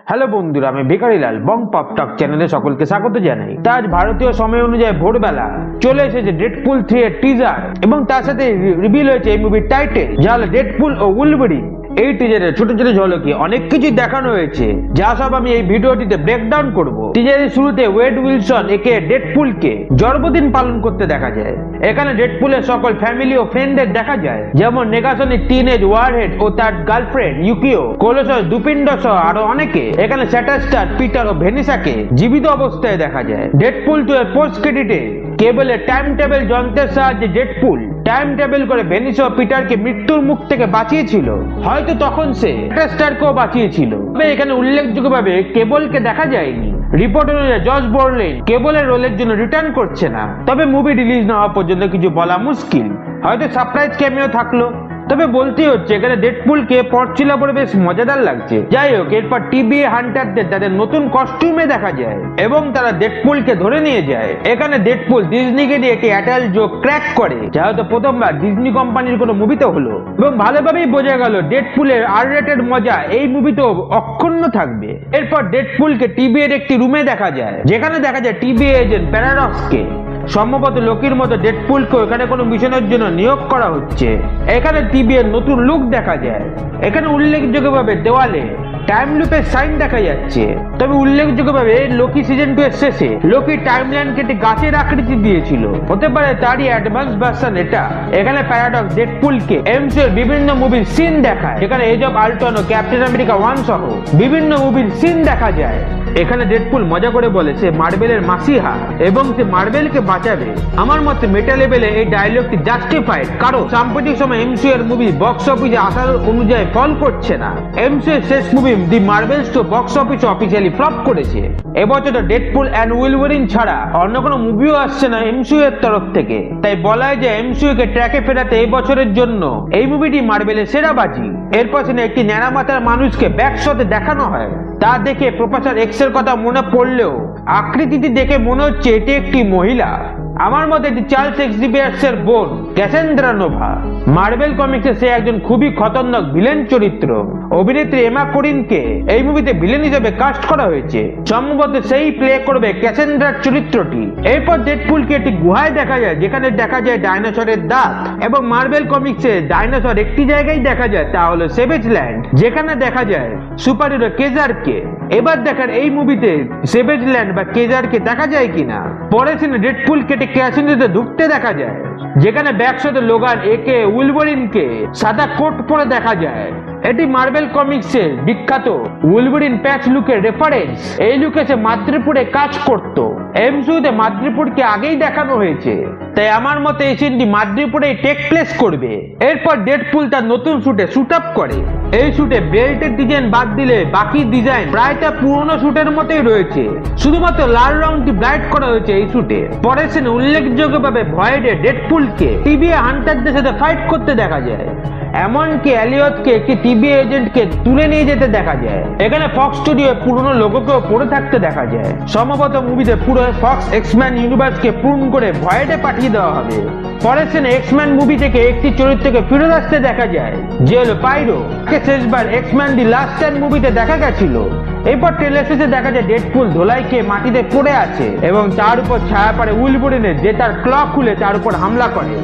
Hello বন্ধুরা, আমি ভিখারিলাল বং pop টক চ্যানেলে সকলকে স্বাগত জানাই। তা আজ ভারতীয় সময় অনুযায়ী ভোরবেলা চলে এসেছে ডেডপুল 3 এর টিজার এবং তার সাথে রিভিল হয়েছে এই মুভির টাইটেল, যা হলো ডেডপুল ও উলভারিন। এই টিজারের ছোট ছোট ঝলকে অনেক কিছু দেখানো হয়েছে, যা সব আমি এই ভিডিওটিতে ব্রেকডাউন করব। টিজারের শুরুতে ওয়েড উইলসন একে ডেডপুলকে জন্মদিন পালন করতে দেখা যায়। এখানে ডেডপুলের সকল ফ্যামিলি ও ফ্রেন্ডদের দেখা যায়, যেমন নেগাসনের টিনেজ ওয়ারহেড ও তার গার্লফ্রেন্ড ইউকিও, কোলোসস দুপিন্ড সহ আরো অনেকে। এখানে স্যাটারস্টার পিটার ও ভেনিসাকে জীবিত অবস্থায় দেখা যায়। ডেডপুল 2 এর পোস্ট ক্রেডিটে কেবলের টাইম টেবিল যন্ত্রের সাহায্যে ডেডপুল টাইম টেবিল করে ভেনিস ও পিটারকে মৃত্যুর মুখ থেকে বাঁচিয়েছিল। হয়তো তখন সে স্যাটারস্টারকেও বাঁচিয়েছিল। তবে এখানে উল্লেখযোগ্যভাবে কেবলকে দেখা যায়নি। রিপোর্ট অনুযায়ী জর্জ বর্লিন কেবলের রোলের জন্য রিটার্ন করছে না। তবে মুভি রিলিজ না হওয়া পর্যন্ত কিছু বলা মুশকিল, হয়তো সারপ্রাইজ ক্যামিও থাকলো। তবে বলতেই হচ্ছে এখানে ডেডপুলকে পরচিলা পরে বেশ মজাদার লাগছে। যাই হোক, এরপর টিবিএ হান্টারদের তাদের নতুন কস্টিউমে দেখা যায় এবং তারা ডেডপুলকে ধরে নিয়ে যায়। এখানে ডেডপুল ডিজনিকে দিয়ে একটি অ্যাডাল্ট জোক ক্র্যাক করে, যা হয়তো প্রথমবার ডিজনি কোম্পানির কোনো মুভিতে হলো এবং ভালোভাবেই বোঝা গেল ডেডপুলের আর রেটেড মজা এই মুভিতেও অক্ষুণ্ণ থাকবে। এরপর ডেডপুলকে টিবিএর একটি রুমে দেখা যায়, যেখানে দেখা যায় টিবিএ এজেন্ট প্যারাডক্সকে। সম্ভবত লোকির মতো ডেডপুলকে এখানে কোনো মিশনের জন্য নিয়োগ করা হচ্ছে। এখানে টিবিএর নতুন লুক দেখা যায়। এখানে উল্লেখযোগ্যভাবে দেওয়ালে টাইম লুপের সাইন দেখা যাচ্ছে। তবে উল্লেখযোগ্যভাবে লোকি সিজন 2 এর শেষে লোকি টাইমলাইন কেটে গাছের আকৃতি দিয়েছিল, হতে পারে তারই অ্যাডভান্স ভার্সন এটা। এখানে প্যারাডক্স ডেডপুলকে এমসিইউ এর বিভিন্ন মুভির সিন দেখায়, যেখানে এজ অফ আল্ট্রন ও ক্যাপ্টেন আমেরিকা 1 সহ বিভিন্ন মুভির সিন দেখা যায়। এখানে ডেডপুল মজা করে বলে সে মার্বেলের মাসিহা এবং সে মার্বেলকে বাঁচাবে। আমার মতে মেটা লেভেলে এই ডায়লগটি জাস্টিফাইড, কারণ সাম্প্রতিক সময় এমসিইউ এর মুভি বক্স অফিসে আসার অনুযায়ী ফল করছে না। এমসিইউ এর শেষ মুভি দি মার্ভেলস তো বক্স অফিসে অফিসিয়ালি ফ্লপ করেছে। এবছর ডেডপুল অ্যান্ড উলভারিন ছাড়া অন্য কোনো মুভিও আসছে না এমসিইউ এর তরফ থেকে। তাই বলা হয় যে এমসিইউ কে ট্র্যাকে ফেরাতে এই বছরের জন্য এই মুভিটি মার্বেলের সেরা বাজি। এরপর একটি ন্যাড়া মাথার মানুষকে ব্যাকশটে দেখানো হয়। তা দেখে প্রফেসর এক্স এর কথা মনে পড়লেও আকৃতিটি দেখে মনে হচ্ছে এটি একটি মহিলা। আমার মতে এটি চার্লস এক্সিভিয়ার্স এর বোন ক্যাসেন্দ্রা নোভা। মার্বেল কমিক্সে সে একজন খুবই খতরনাক ভিলেন চরিত্র। অভিনেত্রী এমা কোরিনকে এই মুভিতে ভিলেন হিসেবে কাস্ট করা হয়েছে। সম্ভবত সেই প্লে করবে ক্যাসেন্দ্রার চরিত্রটি। এরপর ডেডপুলকে একটি গুহায় দেখা যায়, যেখানে দেখা যায় ডাইনোসরের দাঁত। এবং মার্বেল কমিক্সে ডাইনোসর একটি জায়গায় দেখা যায়, তা হলো সেভেজ ল্যান্ড, যেখানে দেখা যায় সুপারহিরো কেজারকে। এবার দেখার এই মুভিতে সেভেজ ল্যান্ড বা কেজারকে দেখা যায় কিনা। পরে সিনে ডেডপুল কেটে ক্যাসিনোতে ঢুকতে দেখা যায়, যেখানে ব্যাকশটে লোগান একে উলভারিনকে সাদা কোট পরে দেখা যায়। এটি মার্বেল কমিক্সের বিখ্যাত উলভারিন প্যাচ লুকের রেফারেন্স। এই লুকে সে মাদ্রিপুরে কাজ করত। এমসিইউতে মাদ্রিপুরকে আগেই দেখানো হয়েছে, তাই আমার মতে এই সিনটি মাদ্রিপুরেই টেক প্লেস করবে। এরপর ডেডপুল তার নতুন শুটে শুট আপ করে। এই শুটে বেল্টের ডিজাইন বাদ দিলে বাকি ডিজাইন প্রায় তার পুরনো শুটের মতোই রয়েছে, শুধুমাত্র লাল রংটি ব্রাইট করা হয়েছে এই শুটে। পরের সিনে উল্লেখযোগ্যভাবে ভয়েডে ডেডপুলকে টিবিএ হান্টারদের সাথে ফাইট করতে দেখা যায়। এমনকি এলিয়টকে একটি টিবিএ এজেন্টকে তুলে নিয়ে যেতে দেখা যায়। এখানে ফক্স স্টুডিও পুরনো লোগোকেও পড়ে থাকতে দেখা যায়। সম্ভবত মুভিতে পুরো ফক্স এক্সম্যান ইউনিভার্সকে পূর্ণ করে ভয়েডে পাঠিয়ে দেওয়া হবে। পরের সিনে এক্সম্যান মুভি থেকে একটি চরিত্রকে ফিরে আসতে দেখা যায়, যে হলো পাইরো। শেষবার এক্সম্যান দি লাস্ট স্ট্যান্ড মুভিতে দেখা গেছিল। এরপর ট্রেলার শেষে দেখা যায় ডেডপুল ধোলাই খেয়ে মাটিতে পড়ে আছে এবং তার উপর ছায়া পড়ে উলভারিনের, যে তার ক্ল খুলে তার উপর হামলা করে।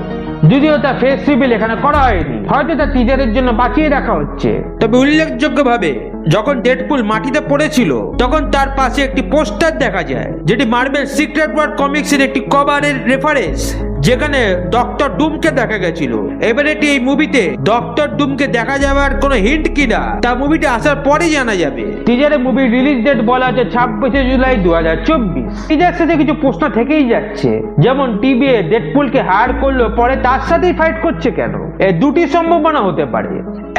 যদিও তার ফেস রিভিল এখানে করা হয়নি, হয়তো তার টিজারের জন্য বাঁচিয়ে রাখা হচ্ছে। তবে উল্লেখযোগ্যভাবে যখন ডেডপুল মাটিতে পড়েছিল তখন তার পাশে একটি পোস্টার দেখা যায়, যেটি মার্বেল সিক্রেট ওয়ার কমিক্সের একটি কভারের রেফারেন্স, যেখানে ডক্টর ডুমকে দেখা গেছিল। এবার এটি এই মুভিতে ডক্টর ডুমকে দেখা যাওয়ার কোনো হিন্ট কিনা তা মুভিটি আসার পরে জানা যাবে। টিজারে মুভি রিলিজ ডেট বলা আছে 26 জুলাই 2024। টিজার সাথে কিছু প্রশ্ন থেকেই যাচ্ছে, যেমন টিবিএ ডেডপুলকে হায়ার করলো, পরে তার সাথেই ফাইট করছে কেন। এই দুটি সম্ভাবনা হতে পারে।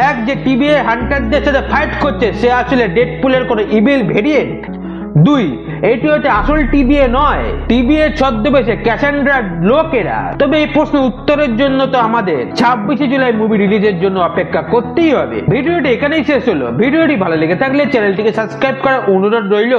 এক, যে টিবিএ হান্টারদের সাথে ফাইট করছে সে আসলে ডেডপুলের কোনো ইভিল ভেরিয়েন্ট। 2, এটি হচ্ছে আসল টিবিএ নয়, টিবিএ ছদ্মবেশে ক্যাসান্ড্রার লোকেরা। তবে এই প্রশ্নের উত্তরের জন্য তো আমাদের 26 জুলাই মুভি রিলিজের জন্য অপেক্ষা করতেই হবে। ভিডিওটি এখানেই শেষ হলো। ভিডিওটি ভালো লেগে থাকলে চ্যানেলটিকে সাবস্ক্রাইব করার অনুরোধ রইল।